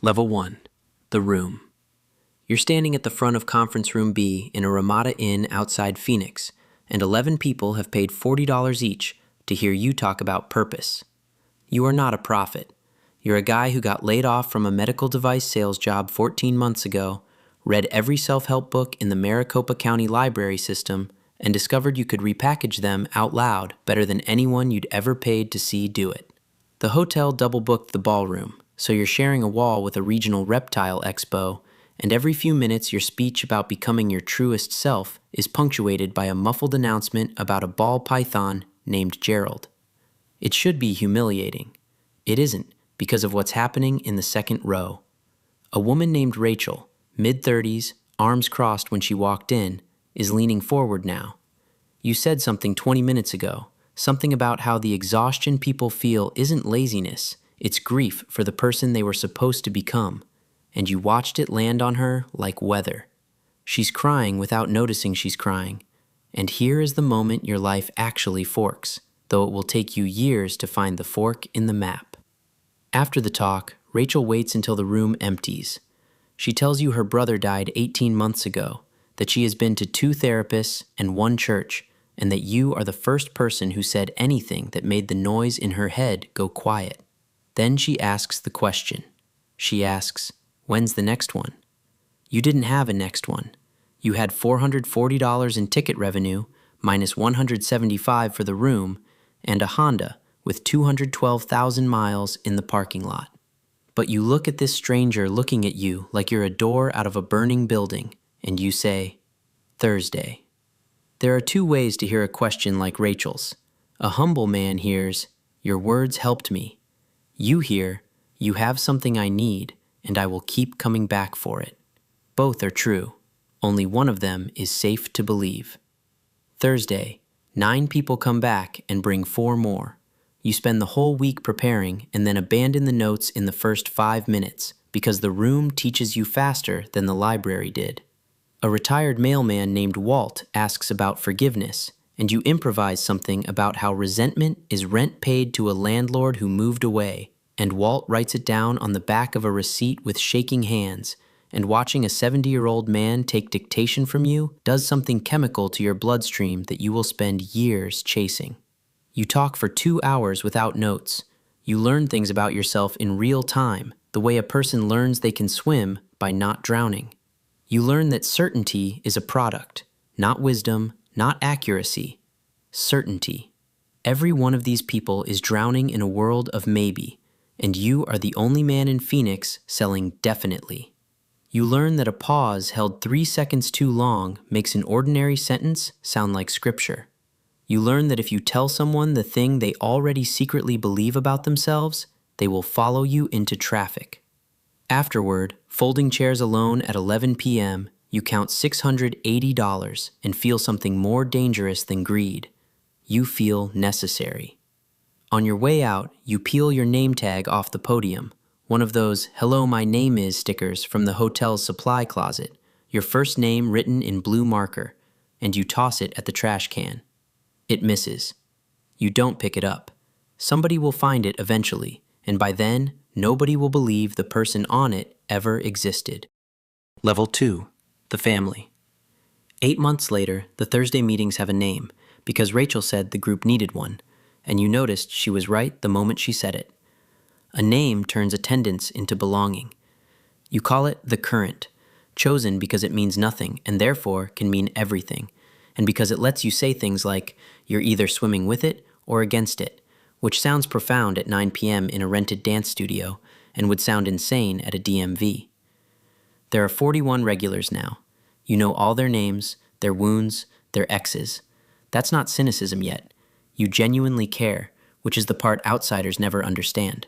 Level 1. The Room. You're standing at the front of Conference Room B in a Ramada Inn outside Phoenix, and 11 people have paid $40 each to hear you talk about purpose. You are not a prophet. You're a guy who got laid off from a medical device sales job 14 months ago, read every self-help book in the Maricopa County Library System, and discovered you could repackage them out loud better than anyone you'd ever paid to see do it. The hotel double-booked the ballroom, so you're sharing a wall with a regional reptile expo, and every few minutes your speech about becoming your truest self is punctuated by a muffled announcement about a ball python named Gerald. It should be humiliating. It isn't, because of what's happening in the second row. A woman named Rachel, mid-30s, arms crossed when she walked in, is leaning forward now. You said something 20 minutes ago, something about how the exhaustion people feel isn't laziness, it's grief for the person they were supposed to become, and you watched it land on her like weather. She's crying without noticing she's crying, and here is the moment your life actually forks, though it will take you years to find the fork in the map. After the talk, Rachel waits until the room empties. She tells you her brother died 18 months ago, that she has been to 2 therapists and 1 church, and that you are the first person who said anything that made the noise in her head go quiet. Then she asks the question. She asks, "When's the next one?" You didn't have a next one. You had $440 in ticket revenue, minus $175 for the room, and a Honda with 212,000 miles in the parking lot. But you look at this stranger looking at you like you're a door out of a burning building, and you say, Thursday. There are 2 ways to hear a question like Rachel's. A humble man hears, "Your words helped me." You hear, "You have something I need, and I will keep coming back for it." Both are true. Only one of them is safe to believe. Thursday, 9 people come back and bring 4 more. You spend the whole week preparing and then abandon the notes in the first 5 minutes because the room teaches you faster than the library did. A retired mailman named Walt asks about forgiveness, and you improvise something about how resentment is rent paid to a landlord who moved away, and Walt writes it down on the back of a receipt with shaking hands, and watching a 70-year-old man take dictation from you does something chemical to your bloodstream that you will spend years chasing. You talk for 2 hours without notes. You learn things about yourself in real time, the way a person learns they can swim by not drowning. You learn that certainty is a product, not wisdom, not accuracy, certainty. Every one of these people is drowning in a world of maybe, and you are the only man in Phoenix selling definitely. You learn that a pause held 3 seconds too long makes an ordinary sentence sound like scripture. You learn that if you tell someone the thing they already secretly believe about themselves, they will follow you into traffic. Afterward, folding chairs alone at 11 p.m., you count $680 and feel something more dangerous than greed. You feel necessary. On your way out, you peel your name tag off the podium, one of those "Hello, my name is" stickers from the hotel's supply closet, your first name written in blue marker, and you toss it at the trash can. It misses. You don't pick it up. Somebody will find it eventually, and by then, nobody will believe the person on it ever existed. Level 2. The Family. 8 months later, the Thursday meetings have a name, because Rachel said the group needed one, and you noticed she was right the moment she said it. A name turns attendance into belonging. You call it The Current, chosen because it means nothing and therefore can mean everything, and because it lets you say things like you're either swimming with it or against it, which sounds profound at 9 p.m. in a rented dance studio and would sound insane at a DMV. There are 41 regulars now. You know all their names, their wounds, their exes. That's not cynicism yet. You genuinely care, which is the part outsiders never understand.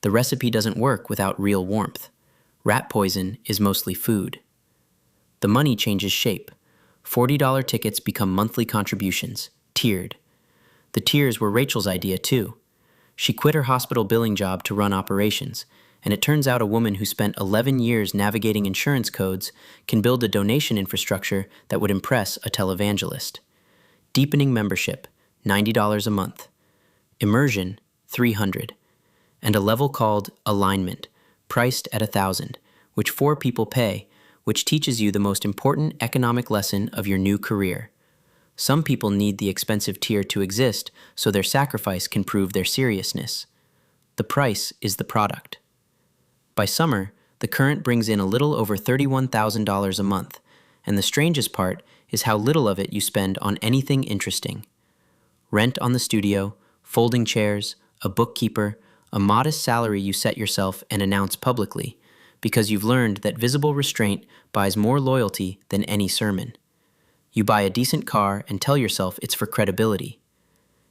The recipe doesn't work without real warmth. Rat poison is mostly food. The money changes shape. $40 tickets become monthly contributions, tiered. The tiers were Rachel's idea too. She quit her hospital billing job to run operations, and it turns out a woman who spent 11 years navigating insurance codes can build a donation infrastructure that would impress a televangelist. Deepening membership, $90 a month. Immersion, $300. And a level called alignment, priced at 1,000, which 4 people pay, which teaches you the most important economic lesson of your new career. Some people need the expensive tier to exist so their sacrifice can prove their seriousness. The price is the product. By summer, the current brings in a little over $31,000 a month, and the strangest part is how little of it you spend on anything interesting. Rent on the studio, folding chairs, a bookkeeper, a modest salary you set yourself and announce publicly, because you've learned that visible restraint buys more loyalty than any sermon. You buy a decent car and tell yourself it's for credibility.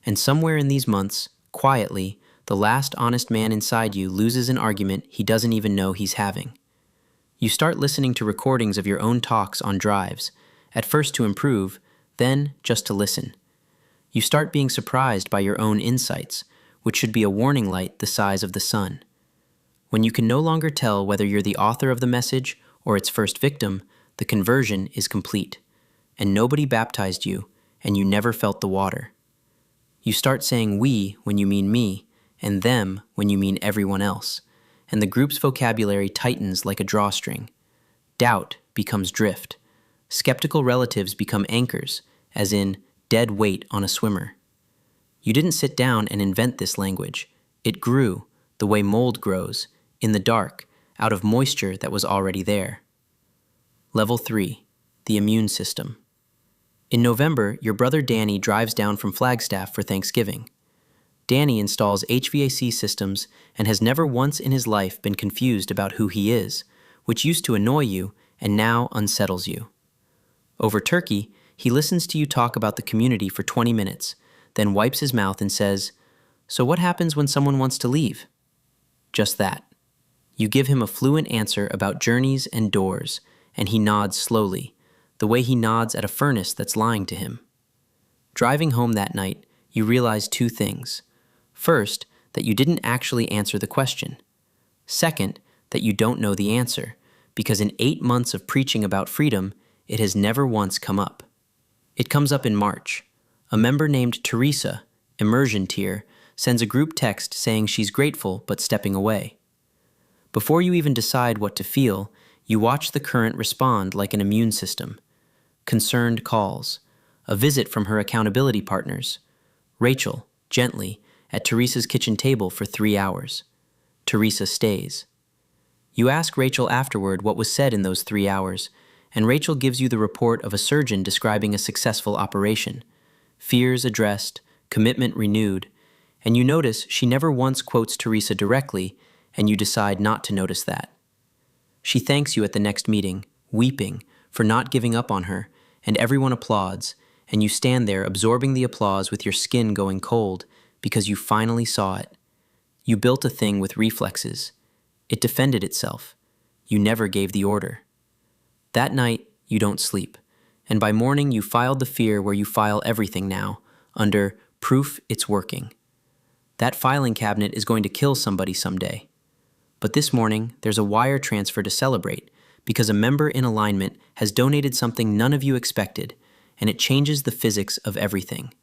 And somewhere in these months, quietly, the last honest man inside you loses an argument he doesn't even know he's having. You start listening to recordings of your own talks on drives, at first to improve, then just to listen. You start being surprised by your own insights, which should be a warning light the size of the sun. When you can no longer tell whether you're the author of the message or its first victim, the conversion is complete. And nobody baptized you, and you never felt the water. You start saying we when you mean me, and them when you mean everyone else, and the group's vocabulary tightens like a drawstring. Doubt becomes drift. Skeptical relatives become anchors, as in dead weight on a swimmer. You didn't sit down and invent this language. It grew, the way mold grows, in the dark, out of moisture that was already there. Level 3, the immune system. In November, your brother Danny drives down from Flagstaff for Thanksgiving. Danny installs HVAC systems and has never once in his life been confused about who he is, which used to annoy you and now unsettles you. Over turkey, he listens to you talk about the community for 20 minutes, then wipes his mouth and says, "So what happens when someone wants to leave?" Just that. You give him a fluent answer about journeys and doors, and he nods slowly, the way he nods at a furnace that's lying to him. Driving home that night, you realize 2 things. First, that you didn't actually answer the question. Second, that you don't know the answer, because in 8 months of preaching about freedom, it has never once come up. It comes up in March. A member named Teresa, immersion tier, sends a group text saying she's grateful but stepping away. Before you even decide what to feel, you watch the current respond like an immune system. Concerned calls, a visit from her accountability partners. Rachel, gently, at Teresa's kitchen table for 3 hours. Teresa stays. You ask Rachel afterward what was said in those 3 hours, and Rachel gives you the report of a surgeon describing a successful operation. Fears addressed, commitment renewed, and you notice she never once quotes Teresa directly, and you decide not to notice that. She thanks you at the next meeting, weeping, for not giving up on her, and everyone applauds, and you stand there absorbing the applause with your skin going cold because you finally saw it. You built a thing with reflexes. It defended itself. You never gave the order. That night, you don't sleep, and by morning you filed the fear where you file everything now, under proof it's working. That filing cabinet is going to kill somebody someday. But this morning, there's a wire transfer to celebrate, because a member in alignment has donated something none of you expected, and it changes the physics of everything.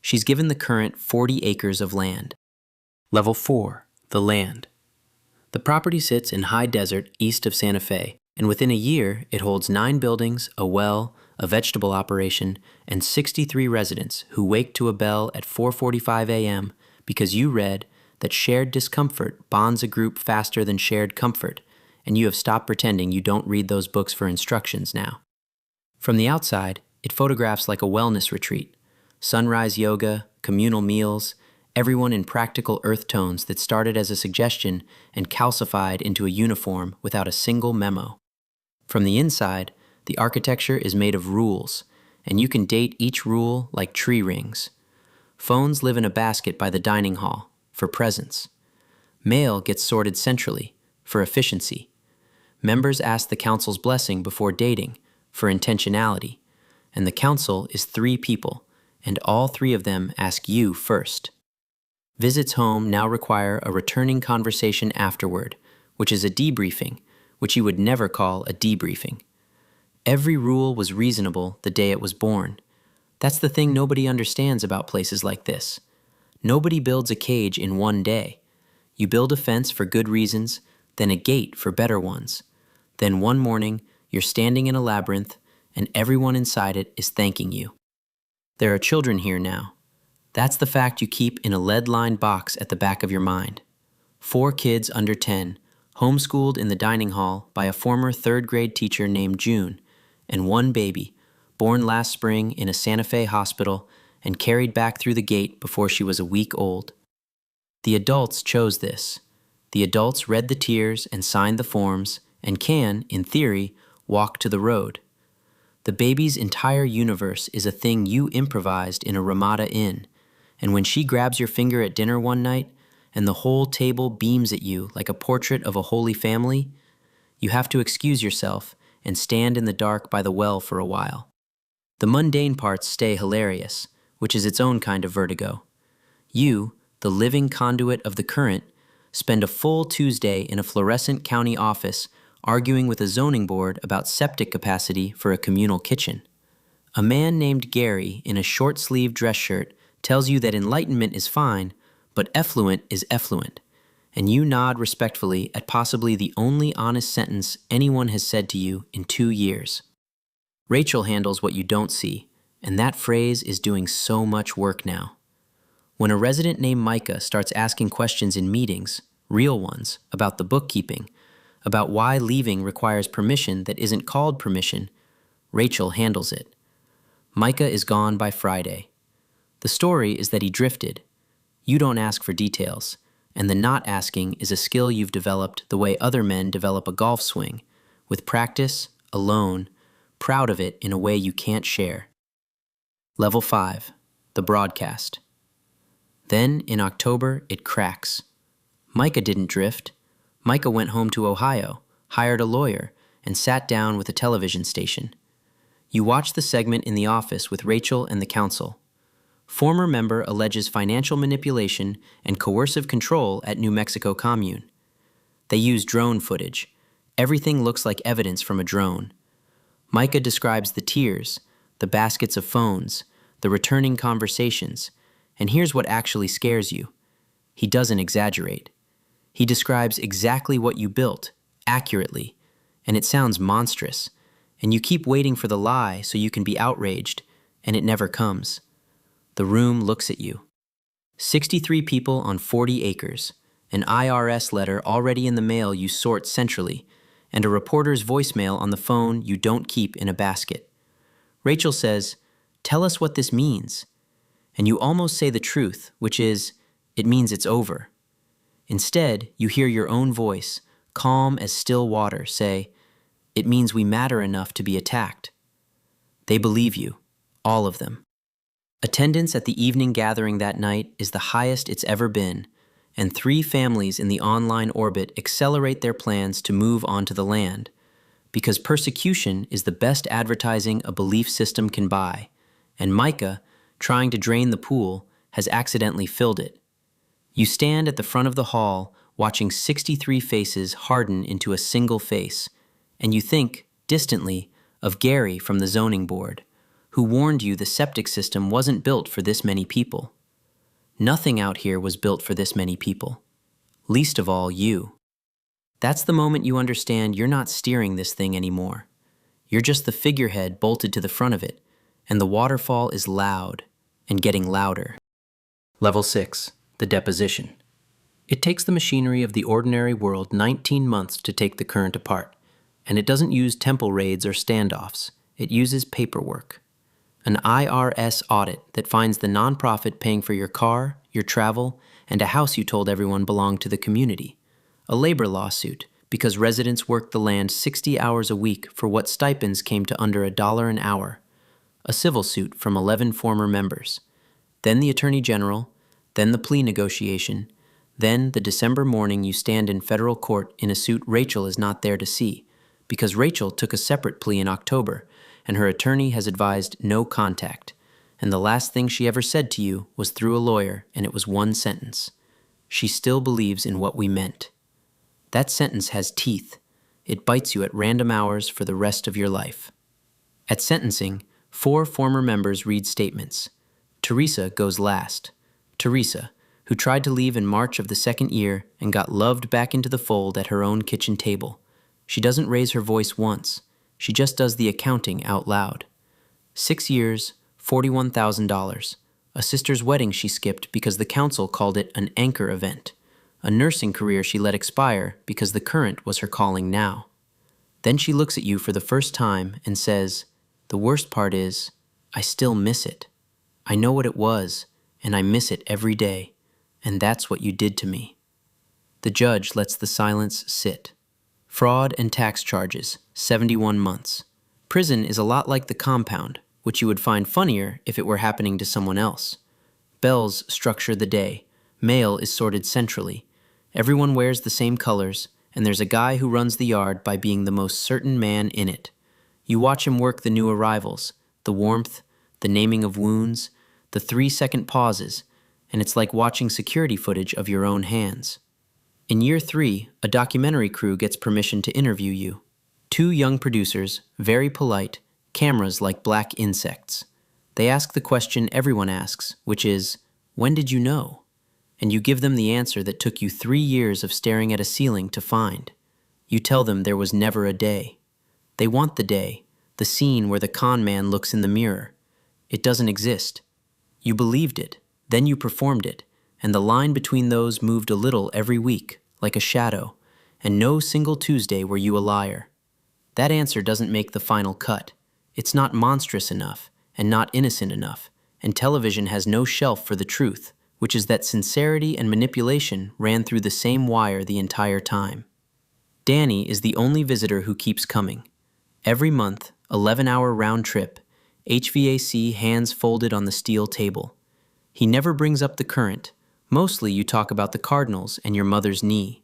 She's given the current 40 acres of land. Level 4, the land. The property sits in high desert east of Santa Fe, and within a year, it holds 9 buildings, a well, a vegetable operation, and 63 residents who wake to a bell at 4:45 a.m. because you read that shared discomfort bonds a group faster than shared comfort, and you have stopped pretending you don't read those books for instructions now. From the outside, it photographs like a wellness retreat. Sunrise yoga, communal meals, everyone in practical earth tones that started as a suggestion and calcified into a uniform without a single memo. From the inside, the architecture is made of rules, and you can date each rule like tree rings. Phones live in a basket by the dining hall, for presence. Mail gets sorted centrally, for efficiency. Members ask the council's blessing before dating, for intentionality. And the council is 3 people, and all 3 of them ask you first. Visits home now require a returning conversation afterward, which is a debriefing, which you would never call a debriefing. Every rule was reasonable the day it was born. That's the thing nobody understands about places like this. Nobody builds a cage in one day. You build a fence for good reasons, then a gate for better ones. Then one morning, you're standing in a labyrinth, and everyone inside it is thanking you. There are children here now. That's the fact you keep in a lead-lined box at the back of your mind. 4 kids under 10, homeschooled in the dining hall by a former 3rd-grade teacher named June, and 1 baby, born last spring in a Santa Fe hospital and carried back through the gate before she was a week old. The adults chose this. The adults read the tiers and signed the forms and can, in theory, walk to the road. The baby's entire universe is a thing you improvised in a Ramada Inn, and when she grabs your finger at dinner one night and the whole table beams at you like a portrait of a holy family, you have to excuse yourself and stand in the dark by the well for a while. The mundane parts stay hilarious, which is its own kind of vertigo. You, the living conduit of the current, spend a full Tuesday in a fluorescent county office arguing with a zoning board about septic capacity for a communal kitchen. A man named Gary in a short-sleeved dress shirt tells you that enlightenment is fine, but effluent is effluent, and you nod respectfully at possibly the only honest sentence anyone has said to you in 2 years. Rachel handles what you don't see, and that phrase is doing so much work now. When a resident named Micah starts asking questions in meetings, real ones, about the bookkeeping, about why leaving requires permission that isn't called permission, Rachel handles it. Micah is gone by Friday. The story is that he drifted. You don't ask for details, and the not asking is a skill you've developed the way other men develop a golf swing, with practice, alone, proud of it in a way you can't share. Level 5, the broadcast. Then, in October, it cracks. Micah didn't drift. Micah went home to Ohio, hired a lawyer, and sat down with a television station. You watch the segment in the office with Rachel and the counsel. Former member alleges financial manipulation and coercive control at New Mexico commune. They use drone footage. Everything looks like evidence from a drone. Micah describes the tiers, the baskets of phones, the returning conversations, and here's what actually scares you. He doesn't exaggerate. He describes exactly what you built, accurately, and it sounds monstrous, and you keep waiting for the lie so you can be outraged, and it never comes. The room looks at you. 63 people on 40 acres, an IRS letter already in the mail you sort centrally, and a reporter's voicemail on the phone you don't keep in a basket. Rachel says, "Tell us what this means." And you almost say the truth, which is, it means it's over. Instead, you hear your own voice, calm as still water, say, "It means we matter enough to be attacked." They believe you, all of them. Attendance at the evening gathering that night is the highest it's ever been, and 3 families in the online orbit accelerate their plans to move onto the land, because persecution is the best advertising a belief system can buy, and Micah, trying to drain the pool, has accidentally filled it. You stand at the front of the hall, watching 63 faces harden into a single face, and you think, distantly, of Gary from the zoning board, who warned you the septic system wasn't built for this many people. Nothing out here was built for this many people. Least of all, you. That's the moment you understand you're not steering this thing anymore. You're just the figurehead bolted to the front of it, and the waterfall is loud, and getting louder. Level 6, the deposition. It takes the machinery of the ordinary world 19 months to take the current apart, and it doesn't use temple raids or standoffs. It uses paperwork. An IRS audit that finds the nonprofit paying for your car, your travel, and a house you told everyone belonged to the community. A labor lawsuit because residents worked the land 60 hours a week for what stipends came to under $1 an hour. A civil suit from 11 former members. Then the Attorney General, then the plea negotiation, then the December morning you stand in federal court in a suit Rachel is not there to see, because Rachel took a separate plea in October, and her attorney has advised no contact, and the last thing she ever said to you was through a lawyer, and it was one sentence. She still believes in what we meant. That sentence has teeth. It bites you at random hours for the rest of your life. At sentencing, 4 former members read statements. Teresa goes last. Teresa, who tried to leave in March of the second year and got loved back into the fold at her own kitchen table. She doesn't raise her voice once. She just does the accounting out loud. 6 years, $41,000. A sister's wedding she skipped because the council called it an anchor event. A nursing career she let expire because the current was her calling now. Then she looks at you for the first time and says, "The worst part is, I still miss it. I know what it was, and I miss it every day, and that's what you did to me." The judge lets the silence sit. Fraud and tax charges, 71 months. Prison is a lot like the compound, which you would find funnier if it were happening to someone else. Bells structure the day. Mail is sorted centrally. Everyone wears the same colors, and there's a guy who runs the yard by being the most certain man in it. You watch him work the new arrivals, the warmth, the naming of wounds, the 3-second pauses, and it's like watching security footage of your own hands. In year 3, a documentary crew gets permission to interview you. 2 young producers, very polite, cameras like black insects. They ask the question everyone asks, which is, "When did you know?" And you give them the answer that took you 3 years of staring at a ceiling to find. You tell them there was never a day. They want the day, the scene where the con man looks in the mirror. It doesn't exist. You believed it, then you performed it, and the line between those moved a little every week, like a shadow, and no single Tuesday were you a liar. That answer doesn't make the final cut. It's not monstrous enough, and not innocent enough, and television has no shelf for the truth, which is that sincerity and manipulation ran through the same wire the entire time. Danny is the only visitor who keeps coming. Every month, 11-hour round trip, HVAC hands folded on the steel table. He never brings up the current. Mostly you talk about the Cardinals and your mother's knee.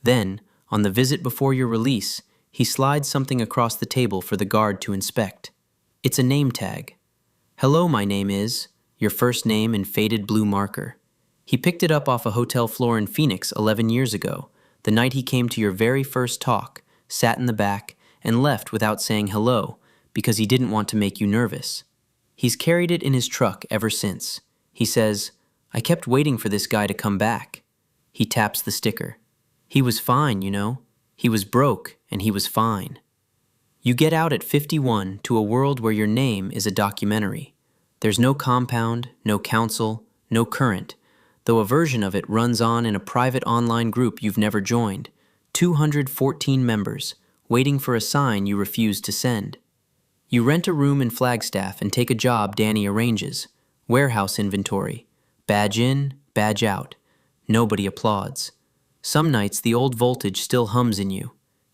Then, on the visit before your release, he slides something across the table for the guard to inspect. It's a name tag. "Hello, my name is," your first name in faded blue marker. He picked it up off a hotel floor in Phoenix 11 years ago, the night he came to your very first talk, sat in the back, and left without saying hello, because he didn't want to make you nervous. He's carried it in his truck ever since. He says, "I kept waiting for this guy to come back." He taps the sticker. He was fine, you know. He was broke, and he was fine. You get out at 51 to a world where your name is a documentary. There's no compound, no council, no current, though a version of it runs on in a private online group you've never joined. 214 members, waiting for a sign you refuse to send. You rent a room in Flagstaff and take a job Danny arranges. Warehouse inventory. Badge in, badge out. Nobody applauds. Some nights the old voltage still hums in you.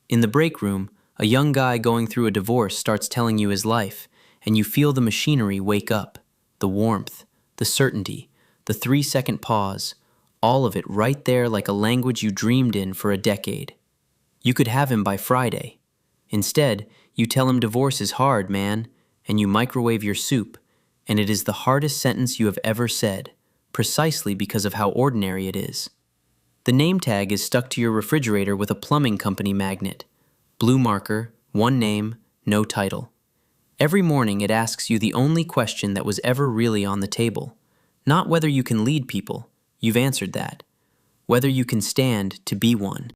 In the break room, a young guy going through a divorce starts telling you his life, and you feel the machinery wake up. The warmth, the certainty, the 3-second pause, all of it right there like a language you dreamed in for a decade. You could have him by Friday. Instead, you tell him divorce is hard, man, and you microwave your soup, and it is the hardest sentence you have ever said, precisely because of how ordinary it is. The name tag is stuck to your refrigerator with a plumbing company magnet. Blue marker, one name, no title. Every morning it asks you the only question that was ever really on the table. Not whether you can lead people, you've answered that. Whether you can stand to be one.